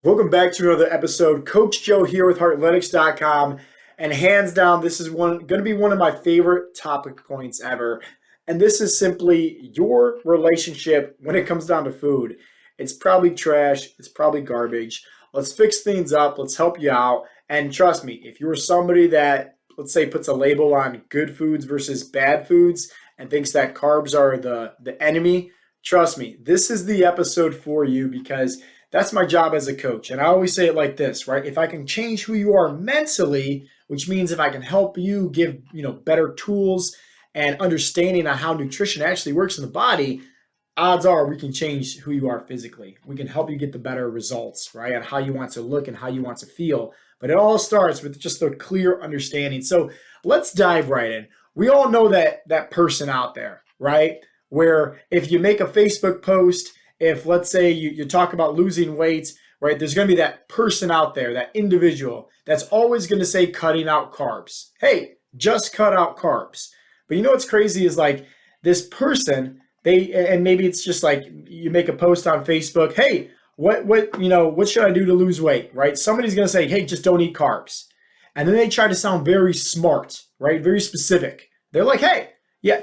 Welcome back to another episode. Coach Joe here with Heartletics.com. And hands down, this is going to be one of my favorite topic points ever. And this is simply your relationship when it comes down to food. It's probably trash, it's probably garbage. Let's fix things up, let's help you out. And trust me, if you're somebody that, let's say, puts a label on good foods versus bad foods and thinks that carbs are the enemy, trust me, this is the episode for you because that's my job as a coach. And I always say it like this, right? If I can change who you are mentally, which means if I can help you give, better tools and understanding on how nutrition actually works in the body, odds are we can change who you are physically. We can help you get the better results, right? On how you want to look and how you want to feel. But it all starts with just a clear understanding. So let's dive right in. We all know that person out there, right? Where if you make a Facebook post, if let's say you talk about losing weight, right, there's going to be that person out there, that individual that's always going to say cutting out carbs. Hey, just cut out carbs. But you know what's crazy is like this person, and maybe it's just like you make a post on Facebook, hey, what should I do to lose weight, right? Somebody's going to say, hey, just don't eat carbs. And then they try to sound very smart, right? Very specific. They're like, hey, yeah,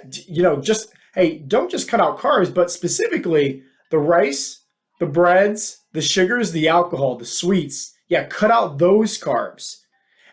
hey, don't just cut out carbs, but specifically the rice, the breads, the sugars, the alcohol, the sweets. Yeah, cut out those carbs.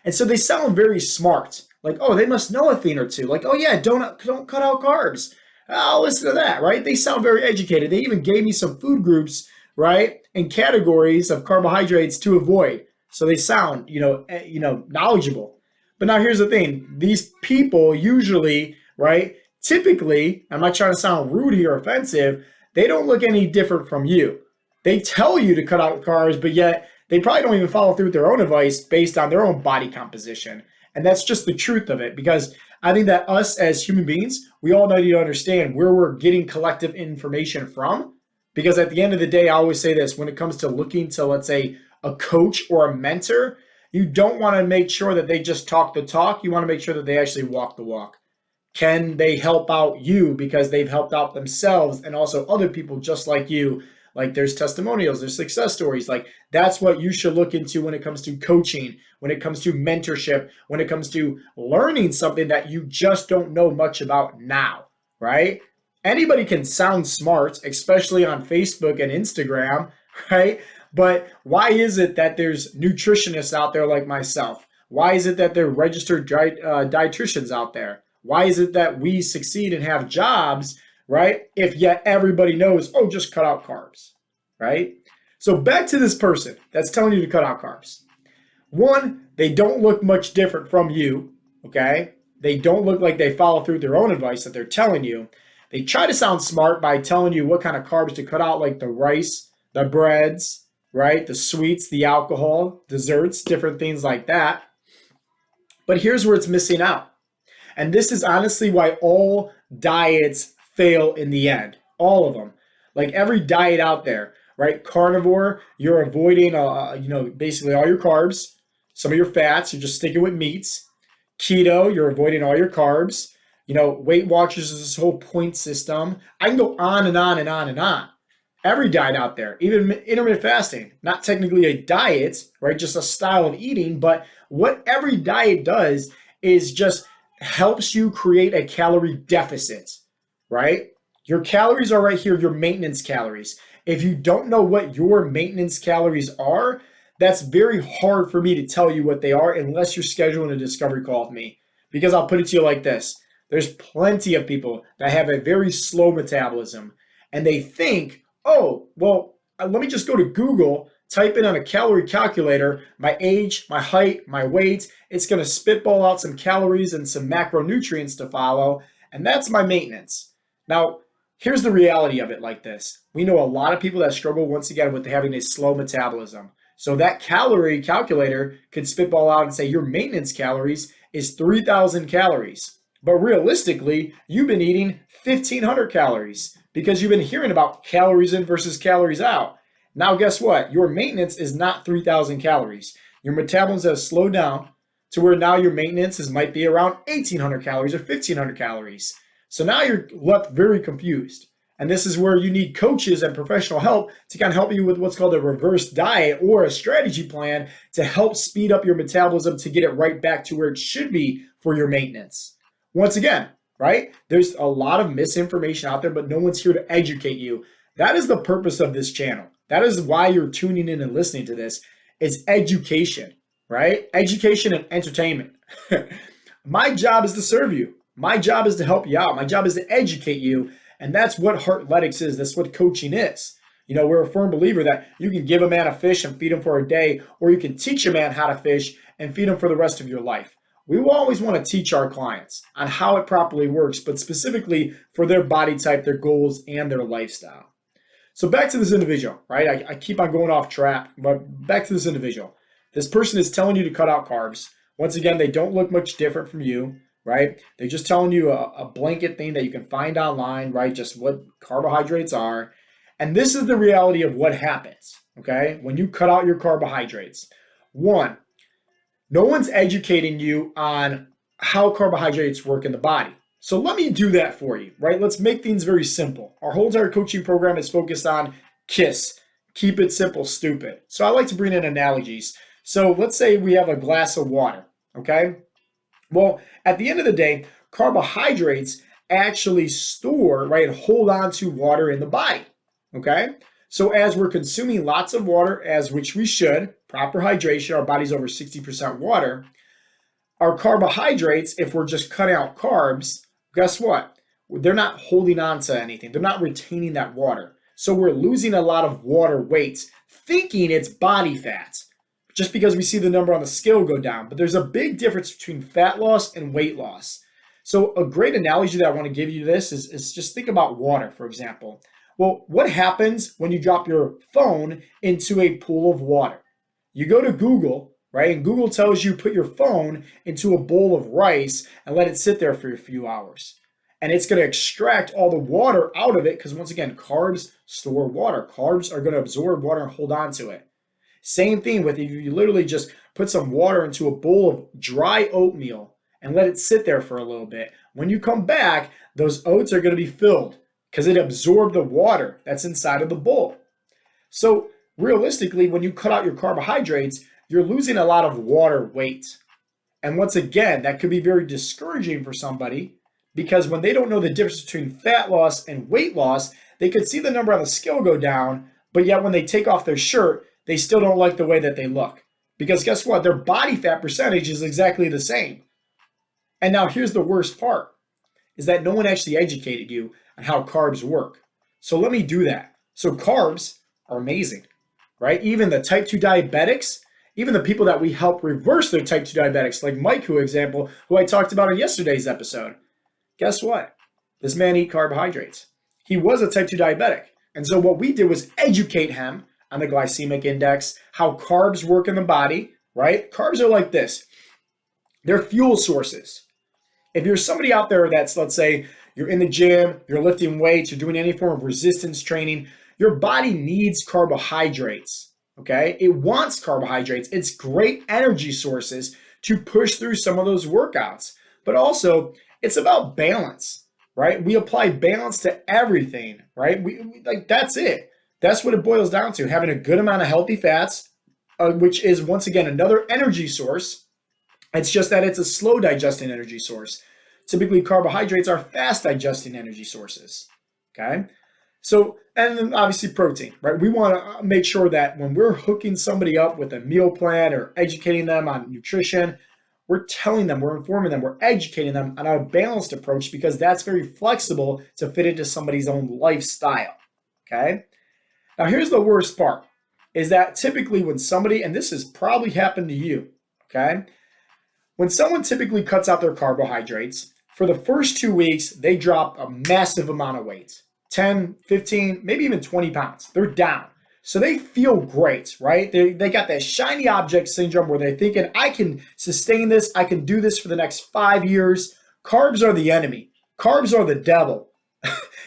And so they sound very smart. Like, oh, they must know a thing or two. Like, oh yeah, don't cut out carbs. I'll listen to that, right? They sound very educated. They even gave me some food groups, right, and categories of carbohydrates to avoid. So they sound, knowledgeable. But now here's the thing: these people usually, right, typically, I'm not trying to sound rude here or offensive, they don't look any different from you. They tell you to cut out carbs, but yet they probably don't even follow through with their own advice based on their own body composition. And that's just the truth of it, because I think that us as human beings, we all need to understand where we're getting collective information from. Because at the end of the day, I always say this: when it comes to looking to, let's say, a coach or a mentor, you don't want to make sure that they just talk the talk. You want to make sure that they actually walk the walk. Can they help out you because they've helped out themselves and also other people just like you? Like there's testimonials, there's success stories. Like that's what you should look into when it comes to coaching, when it comes to mentorship, when it comes to learning something that you just don't know much about now, right? Anybody can sound smart, especially on Facebook and Instagram, right? But why is it that there's nutritionists out there like myself? Why is it that there are registered dietitians out there? Why is it that we succeed and have jobs, right? If yet everybody knows, oh, just cut out carbs, right? So back to this person that's telling you to cut out carbs. One, they don't look much different from you, okay? They don't look like they follow through their own advice that they're telling you. They try to sound smart by telling you what kind of carbs to cut out, like the rice, the breads, right? The sweets, the alcohol, desserts, different things like that. But here's where it's missing out. And this is honestly why all diets fail in the end. All of them. Like every diet out there, right? Carnivore, you're avoiding, basically all your carbs, some of your fats, you're just sticking with meats. Keto, you're avoiding all your carbs. Weight Watchers is this whole point system. I can go on and on and on and on. Every diet out there, even intermittent fasting, not technically a diet, right? Just a style of eating, but what every diet does is just helps you create a calorie deficit, right? Your calories are right here, your maintenance calories. If you don't know what your maintenance calories are, that's very hard for me to tell you what they are unless you're scheduling a discovery call with me. Because I'll put it to you like this: there's plenty of people that have a very slow metabolism and they think, oh, well, let me just go to Google, type in on a calorie calculator my age, my height, my weight. It's going to spitball out some calories and some macronutrients to follow, and that's my maintenance. Now, here's the reality of it like this. We know a lot of people that struggle, once again, with having a slow metabolism. So that calorie calculator could spitball out and say your maintenance calories is 3,000 calories. But realistically, you've been eating 1,500 calories because you've been hearing about calories in versus calories out. Now, guess what? Your maintenance is not 3,000 calories. Your metabolism has slowed down to where now your maintenance might be around 1,800 calories or 1,500 calories. So now you're left very confused. And this is where you need coaches and professional help to kind of help you with what's called a reverse diet or a strategy plan to help speed up your metabolism to get it right back to where it should be for your maintenance. Once again, right? There's a lot of misinformation out there, but no one's here to educate you. That is the purpose of this channel. That is why you're tuning in and listening to this, is education, right? Education and entertainment. My job is to serve you. My job is to help you out. My job is to educate you. And that's what Heartletics is. That's what coaching is. You know, we're a firm believer that you can give a man a fish and feed him for a day, or you can teach a man how to fish and feed him for the rest of your life. We will always want to teach our clients on how it properly works, but specifically for their body type, their goals, and their lifestyle. So back to this individual, right? I keep on going off track, but back to this individual. This person is telling you to cut out carbs. Once again, they don't look much different from you, right? They're just telling you a blanket thing that you can find online, right? Just what carbohydrates are. And this is the reality of what happens, okay? When you cut out your carbohydrates. One, no one's educating you on how carbohydrates work in the body. So let me do that for you, right? Let's make things very simple. Our whole entire coaching program is focused on KISS, keep it simple, stupid. So I like to bring in analogies. So let's say we have a glass of water, okay? Well, at the end of the day, carbohydrates actually store, right, and hold on to water in the body, okay? So as we're consuming lots of water, as which we should, proper hydration, our body's over 60% water, our carbohydrates, if we're just cutting out carbs, guess what? They're not holding on to anything. They're not retaining that water. So we're losing a lot of water weight, thinking it's body fat, just because we see the number on the scale go down. But there's a big difference between fat loss and weight loss. So a great analogy that I want to give you this is just think about water, for example. Well, what happens when you drop your phone into a pool of water? You go to Google, right? And Google tells you put your phone into a bowl of rice and let it sit there for a few hours. And it's going to extract all the water out of it because, once again, carbs store water. Carbs are going to absorb water and hold on to it. Same thing with if you literally just put some water into a bowl of dry oatmeal and let it sit there for a little bit. When you come back, those oats are going to be filled because it absorbed the water that's inside of the bowl. So realistically, when you cut out your carbohydrates, you're losing a lot of water weight. And once again, that could be very discouraging for somebody because when they don't know the difference between fat loss and weight loss, they could see the number on the scale go down, but yet when they take off their shirt, they still don't like the way that they look. Because guess what? Their body fat percentage is exactly the same. And now here's the worst part, is that no one actually educated you on how carbs work. So let me do that. So carbs are amazing, right? Even the type 2 diabetics, even the people that we help reverse their type 2 diabetics, like Mike, who I talked about in yesterday's episode. Guess what? This man ate carbohydrates. He was a type 2 diabetic. And so what we did was educate him on the glycemic index, how carbs work in the body, right? Carbs are like this. They're fuel sources. If you're somebody out there that's, let's say, you're in the gym, you're lifting weights, you're doing any form of resistance training, your body needs carbohydrates, okay? It wants carbohydrates. It's great energy sources to push through some of those workouts. But also, it's about balance, right? We apply balance to everything, right? We like that's it. That's what it boils down to, having a good amount of healthy fats, which is, once again, another energy source. It's just that it's a slow digesting energy source. Typically, carbohydrates are fast digesting energy sources, okay? So, and then obviously protein, right? We want to make sure that when we're hooking somebody up with a meal plan or educating them on nutrition, we're telling them, we're informing them, we're educating them on a balanced approach because that's very flexible to fit into somebody's own lifestyle, okay? Now, here's the worst part, is that typically when somebody, and this has probably happened to you, okay? When someone typically cuts out their carbohydrates, for the first 2 weeks, they drop a massive amount of weight, 10, 15, maybe even 20 pounds. They're down. So they feel great, right? They got that shiny object syndrome where they're thinking, I can sustain this. I can do this for the next 5 years. Carbs are the enemy. Carbs are the devil.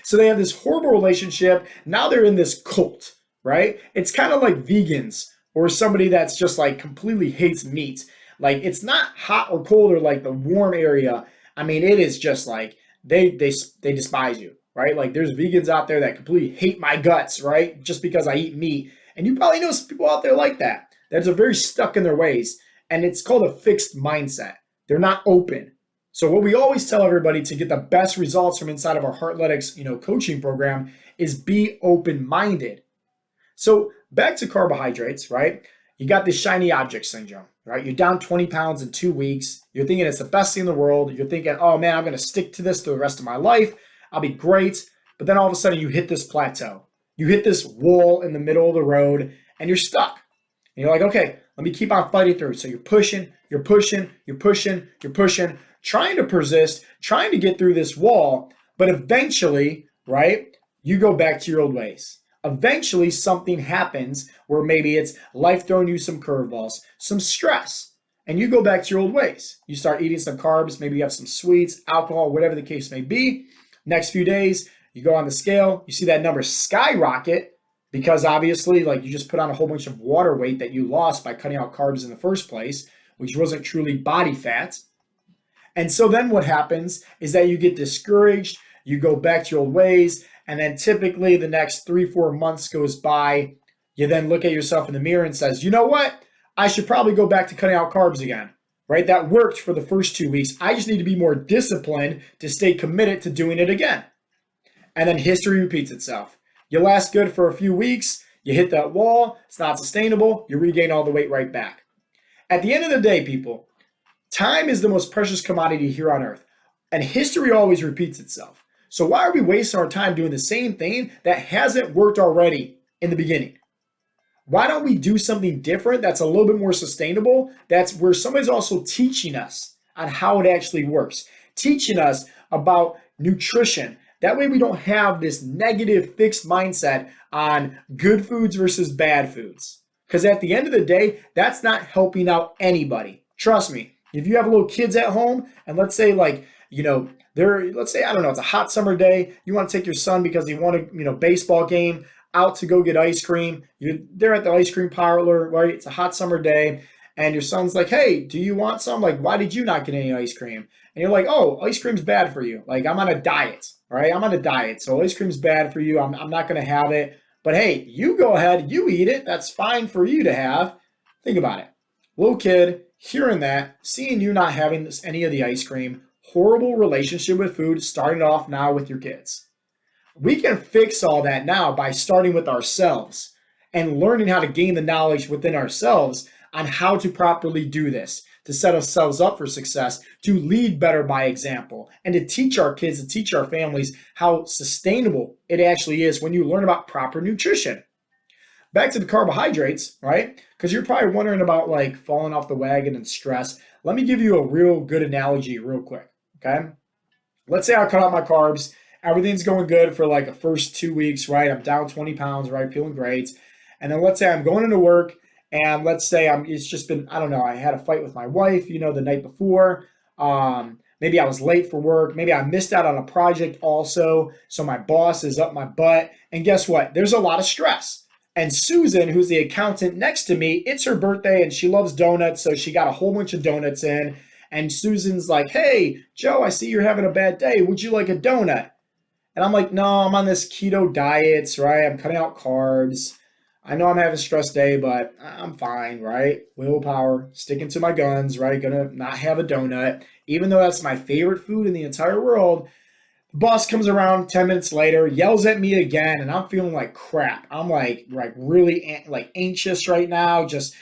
So they have this horrible relationship. Now they're in this cult, right? It's kind of like vegans or somebody that's just like completely hates meat. Like it's not hot or cold or like the warm area. I mean, it is just like they despise you, right? Like there's vegans out there that completely hate my guts, right? Just because I eat meat. And you probably know some people out there like that. That are very stuck in their ways. And it's called a fixed mindset. They're not open. So what we always tell everybody to get the best results from inside of our Heartletics, coaching program is be open-minded. So back to carbohydrates, right? You got this shiny object syndrome, right? You're down 20 pounds in 2 weeks. You're thinking it's the best thing in the world. You're thinking, oh man, I'm going to stick to this for the rest of my life. I'll be great. But then all of a sudden you hit this plateau. You hit this wall in the middle of the road and you're stuck. And you're like, okay, let me keep on fighting through. So you're pushing, you're pushing, you're pushing, you're pushing, trying to persist, trying to get through this wall. But eventually, right, you go back to your old ways. Eventually, something happens where maybe it's life throwing you some curveballs, some stress, and you go back to your old ways. You start eating some carbs, maybe you have some sweets, alcohol, whatever the case may be. Next few days, you go on the scale, you see that number skyrocket because obviously, like you just put on a whole bunch of water weight that you lost by cutting out carbs in the first place, which wasn't truly body fat. And so then what happens is that you get discouraged, you go back to your old ways, and then typically the next 3-4 months goes by. You then look at yourself in the mirror and says, you know what? I should probably go back to cutting out carbs again, right? That worked for the first 2 weeks. I just need to be more disciplined to stay committed to doing it again. And then history repeats itself. You last good for a few weeks, you hit that wall, it's not sustainable, you regain all the weight right back. At the end of the day, people, time is the most precious commodity here on earth, and history always repeats itself. So why are we wasting our time doing the same thing that hasn't worked already in the beginning? Why don't we do something different that's a little bit more sustainable? That's where somebody's also teaching us on how it actually works, teaching us about nutrition. That way we don't have this negative fixed mindset on good foods versus bad foods. Because at the end of the day, that's not helping out anybody. Trust me, if you have little kids at home and let's say let's say, I don't know, it's a hot summer day. You want to take your son because he won a, baseball game out to go get ice cream. They're at the ice cream parlor, right? It's a hot summer day. And your son's like, hey, do you want some? Like, why did you not get any ice cream? And you're like, oh, ice cream's bad for you. Like, I'm on a diet, all right? I'm on a diet. So ice cream's bad for you. I'm not going to have it. But hey, you go ahead, you eat it. That's fine for you to have. Think about it. Little kid, hearing that, seeing you not having any of the ice cream, horrible relationship with food, starting off now with your kids. We can fix all that now by starting with ourselves and learning how to gain the knowledge within ourselves on how to properly do this, to set ourselves up for success, to lead better by example, and to teach our kids, to teach our families how sustainable it actually is when you learn about proper nutrition. Back to the carbohydrates, right? Because you're probably wondering about like falling off the wagon and stress. Let me give you a real good analogy real quick, okay? Let's say I cut out my carbs. Everything's going good for like the first 2 weeks, right? I'm down 20 pounds, right? Feeling great. And then let's say I'm going into work and let's say it's just been, I don't know, I had a fight with my wife, the night before. Maybe I was late for work. Maybe I missed out on a project also. So my boss is up my butt. And guess what? There's a lot of stress. And Susan, who's the accountant next to me, it's her birthday and she loves donuts. So she got a whole bunch of donuts in. And Susan's like, hey, Joe, I see you're having a bad day. Would you like a donut? And I'm like, no, I'm on this keto diet, right? I'm cutting out carbs. I know I'm having a stress day, but I'm fine, right? Willpower, sticking to my guns, right? Gonna not have a donut. Even though that's my favorite food in the entire world, the boss comes around 10 minutes later, yells at me again, and I'm feeling like crap. I'm like really like anxious right now, just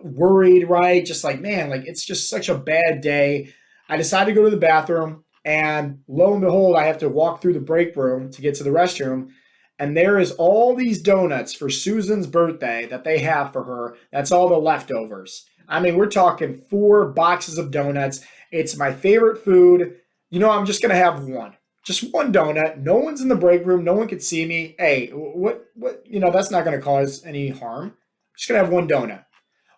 worried, right? Just like, man, like it's just such a bad day. I decide to go to the bathroom, and lo and behold, I have to walk through the break room to get to the restroom. And there is all these donuts for Susan's birthday that they have for her. That's all the leftovers. I mean, we're talking 4 boxes of donuts. It's my favorite food. I'm just going to have one. Just one donut. No one's in the break room. No one can see me. Hey, what, that's not going to cause any harm. I'm just going to have one donut.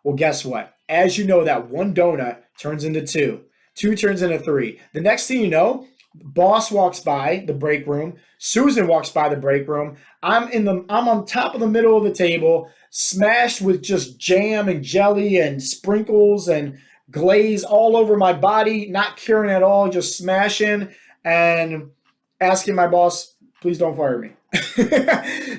Well, guess what? As you know, that one donut turns into 2. 2 turns into 3. The next thing you know, boss walks by the break room. Susan walks by the break room. I'm on top of the middle of the table, smashed with just jam and jelly and sprinkles and glaze all over my body, not caring at all, just smashing. And asking my boss, please don't fire me.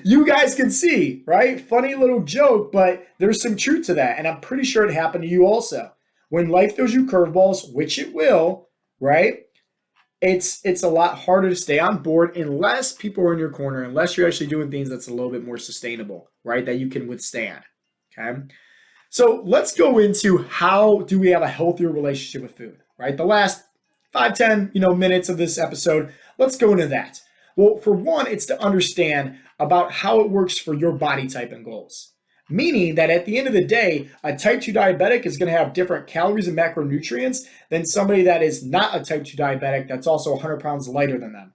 You guys can see, right? Funny little joke, but there's some truth to that. And I'm pretty sure it happened to you also. When life throws you curveballs, which it will, right? It's a lot harder to stay on board unless people are in your corner, unless you're actually doing things that's a little bit more sustainable, right? That you can withstand. Okay. So let's go into how do we have a healthier relationship with food, right? The last 5, 10, minutes of this episode, let's go into that. Well, for one, it's to understand about how it works for your body type and goals. Meaning that at the end of the day, a type 2 diabetic is going to have different calories and macronutrients than somebody that is not a type 2 diabetic that's also 100 pounds lighter than them.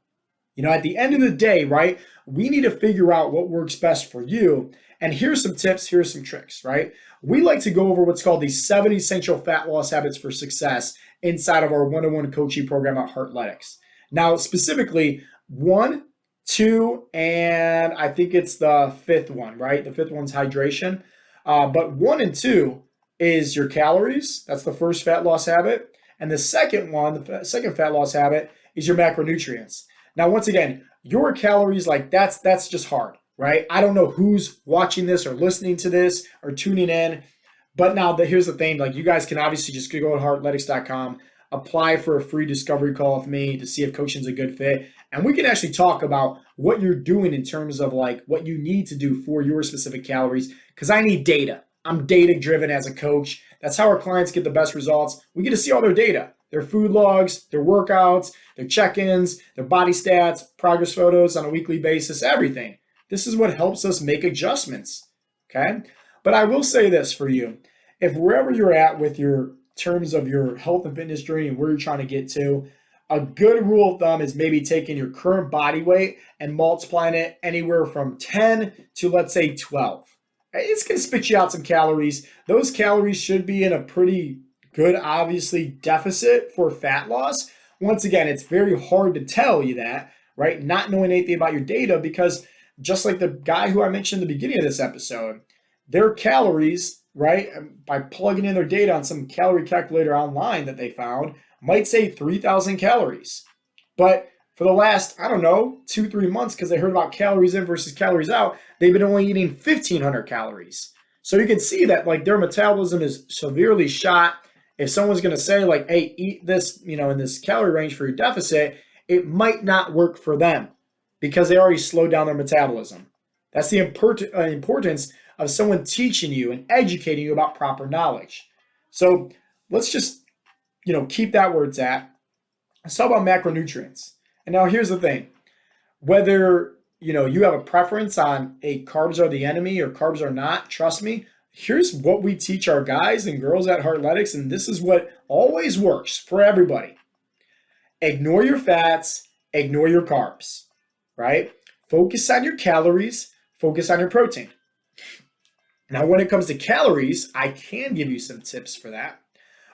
At the end of the day, right, we need to figure out what works best for you. And here's some tips, here's some tricks, right? We like to go over what's called the 7 essential fat loss habits for success inside of our one-on-one coaching program at Heartletics. Now, specifically, 1, 2, and I think it's the 5th one, right? The 5th one's hydration. But 1 and 2 is your calories. That's the first fat loss habit. And the second one, the second fat loss habit, is your macronutrients. Now, once again, your calories, like that's just hard, right? I don't know who's watching this or listening to this or tuning in, but now here's the thing, like you guys can obviously just go to heartletics.com, apply for a free discovery call with me to see if coaching's a good fit. And we can actually talk about what you're doing in terms of like what you need to do for your specific calories, because I need data. I'm data driven as a coach. That's how our clients get the best results. We get to see all their data, their food logs, their workouts, their check-ins, their body stats, progress photos on a weekly basis, everything. This is what helps us make adjustments, okay? But I will say this for you. If wherever you're at with your terms of your health and fitness journey and where you're trying to get to, a good rule of thumb is maybe taking your current body weight and multiplying it anywhere from 10 to, let's say, 12. It's going to spit you out some calories. Those calories should be in a pretty good, obviously, deficit for fat loss. Once again, it's very hard to tell you that, right? Not knowing anything about your data, because just like the guy who I mentioned in the beginning of this episode, their calories, right, by plugging in their data on some calorie calculator online that they found, might say 3,000 calories. But for the last, 2-3 months, because they heard about calories in versus calories out, they've been only eating 1,500 calories. So you can see that like their metabolism is severely shot. If someone's going to say like, hey, eat this, in this calorie range for your deficit, it might not work for them because they already slowed down their metabolism. That's the importance of someone teaching you and educating you about proper knowledge. So let's just, keep that where it's at. Let's talk about macronutrients. And now here's the thing. Whether, you have a preference on carbs are the enemy or carbs are not, trust me, here's what we teach our guys and girls at Heartletics, and this is what always works for everybody. Ignore your fats, ignore your carbs, right? Focus on your calories, focus on your protein. Now, when it comes to calories, I can give you some tips for that.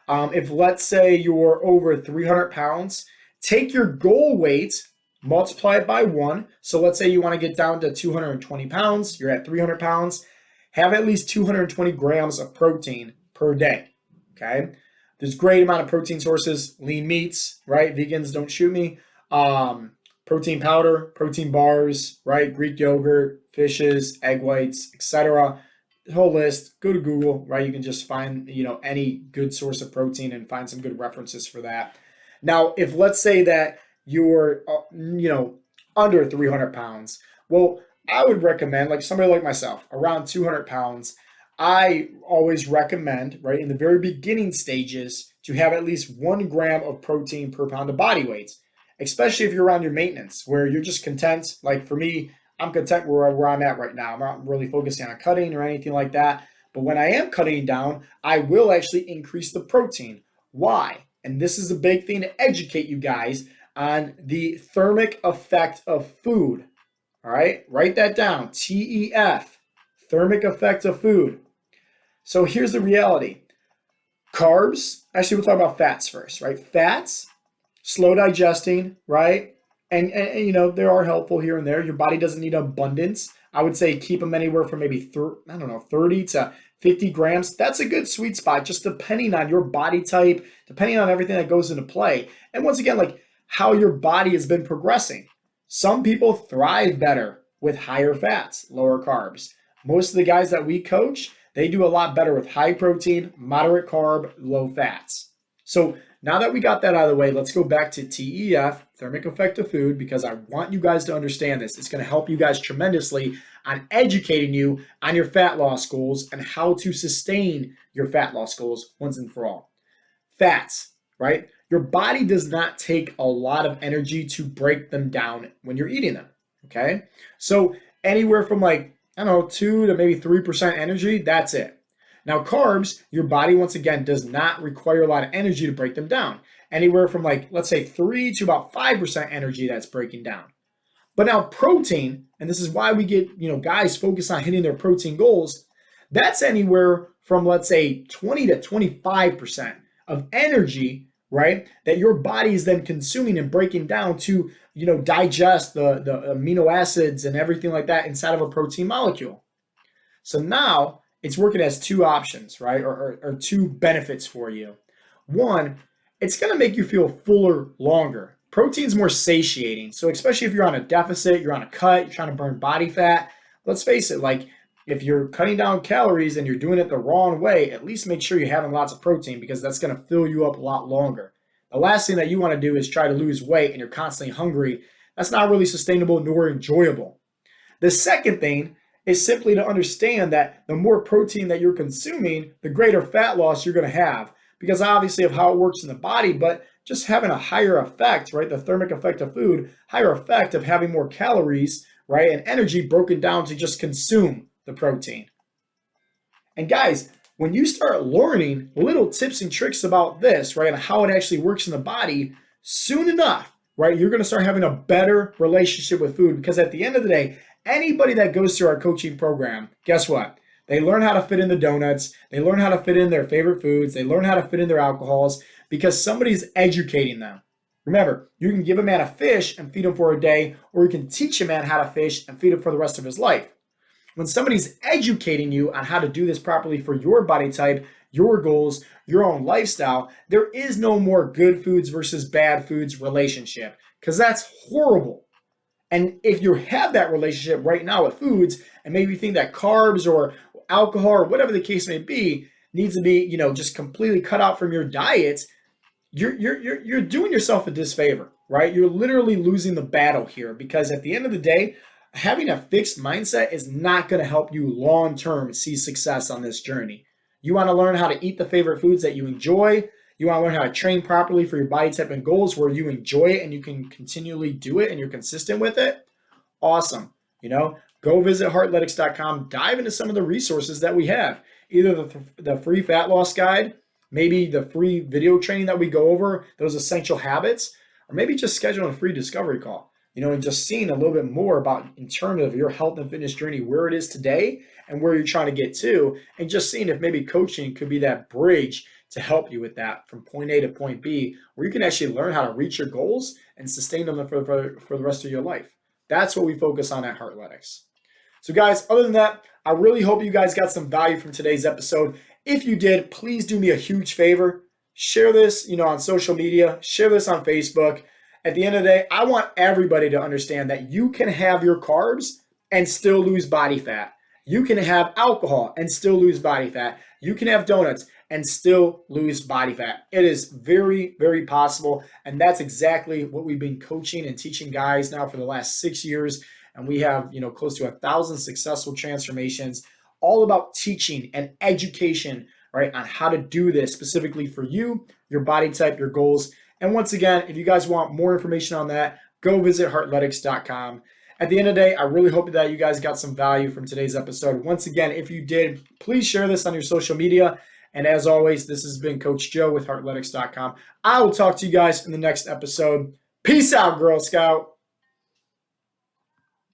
If let's say you're over 300 pounds, take your goal weight, multiply it by 1. So let's say you want to get down to 220 pounds, you're at 300 pounds, have at least 220 grams of protein per day, okay? There's great amount of protein sources, lean meats, right? Vegans don't shoot me. Protein powder, protein bars, right? Greek yogurt, fishes, egg whites, etc. The whole list. Go to Google, right? You can just find, any good source of protein and find some good references for that. Now, if let's say that you're, under 300 pounds, well, I would recommend, like somebody like myself, around 200 pounds, I always recommend, right, in the very beginning stages to have at least 1 gram of protein per pound of body weight, especially if you're around your maintenance, where you're just content. Like for me, I'm content where I'm at right now. I'm not really focusing on cutting or anything like that. But when I am cutting down, I will actually increase the protein. Why? And this is a big thing to educate you guys on the thermic effect of food. All right, write that down, TEF, thermic effect of food. So here's the reality. Carbs, actually we'll talk about fats first, right? Fats, slow digesting, right? And they are helpful here and there. Your body doesn't need abundance. I would say keep them anywhere from maybe 30 to 50 grams. That's a good sweet spot, just depending on your body type, depending on everything that goes into play. And once again, like how your body has been progressing. Some people thrive better with higher fats, lower carbs. Most of the guys that we coach, they do a lot better with high protein, moderate carb, low fats. So now that we got that out of the way, let's go back to TEF, thermic effect of food, because I want you guys to understand this. It's going to help you guys tremendously on educating you on your fat loss goals and how to sustain your fat loss goals once and for all. Fats, right? Your body does not take a lot of energy to break them down when you're eating them, okay? So anywhere from like, I don't know, 2 to maybe 3% energy, that's it. Now, carbs, your body, once again, does not require a lot of energy to break them down. Anywhere from like, let's say 3 to about 5% energy that's breaking down. But now protein, and this is why we get, guys focus on hitting their protein goals, that's anywhere from, let's say, 20 to 25% of energy, right, that your body is then consuming and breaking down to, digest the amino acids and everything like that inside of a protein molecule. So now it's working as two options, right, or two benefits for you. One, it's going to make you feel fuller longer. Protein's more satiating. So especially if you're on a deficit, you're on a cut, you're trying to burn body fat, let's face it, like if you're cutting down calories and you're doing it the wrong way, at least make sure you're having lots of protein because that's going to fill you up a lot longer. The last thing that you want to do is try to lose weight and you're constantly hungry. That's not really sustainable nor enjoyable. The second thing is simply to understand that the more protein that you're consuming, the greater fat loss you're going to have because obviously of how it works in the body, but just having a higher effect, right? The thermic effect of food, higher effect of having more calories, right? And energy broken down to just consume the protein. And guys, when you start learning little tips and tricks about this, right, and how it actually works in the body, soon enough, right, you're going to start having a better relationship with food because at the end of the day, anybody that goes through our coaching program, guess what? They learn how to fit in the donuts. They learn how to fit in their favorite foods. They learn how to fit in their alcohols because somebody's educating them. Remember, you can give a man a fish and feed him for a day, or you can teach a man how to fish and feed him for the rest of his life. When somebody's educating you on how to do this properly for your body type, your goals, your own lifestyle, there is no more good foods versus bad foods relationship because that's horrible. And if you have that relationship right now with foods and maybe you think that carbs or alcohol or whatever the case may be needs to be, just completely cut out from your diet, you're doing yourself a disfavor, right? You're literally losing the battle here because at the end of the day, having a fixed mindset is not going to help you long-term see success on this journey. You want to learn how to eat the favorite foods that you enjoy. You want to learn how to train properly for your body type and goals where you enjoy it and you can continually do it and you're consistent with it. Awesome. Go visit heartletics.com, dive into some of the resources that we have. Either the free fat loss guide, maybe the free video training that we go over, those essential habits, or maybe just schedule a free discovery call. And just seeing a little bit more about in terms of your health and fitness journey, where it is today and where you're trying to get to, and just seeing if maybe coaching could be that bridge to help you with that from point A to point B, where you can actually learn how to reach your goals and sustain them for the rest of your life. That's what we focus on at Heartletics. So guys, other than that, I really hope you guys got some value from today's episode. If you did, please do me a huge favor. Share this, on social media, share this on Facebook. At the end of the day, I want everybody to understand that you can have your carbs and still lose body fat. You can have alcohol and still lose body fat. You can have donuts and still lose body fat. It is very, very possible. And that's exactly what we've been coaching and teaching guys now for the last 6 years. And we have, close to 1,000 successful transformations, all about teaching and education, right, on how to do this specifically for you, your body type, your goals. And once again, if you guys want more information on that, go visit heartletics.com. At the end of the day, I really hope that you guys got some value from today's episode. Once again, if you did, please share this on your social media. And as always, this has been Coach Joe with heartletics.com. I will talk to you guys in the next episode. Peace out, Girl Scout.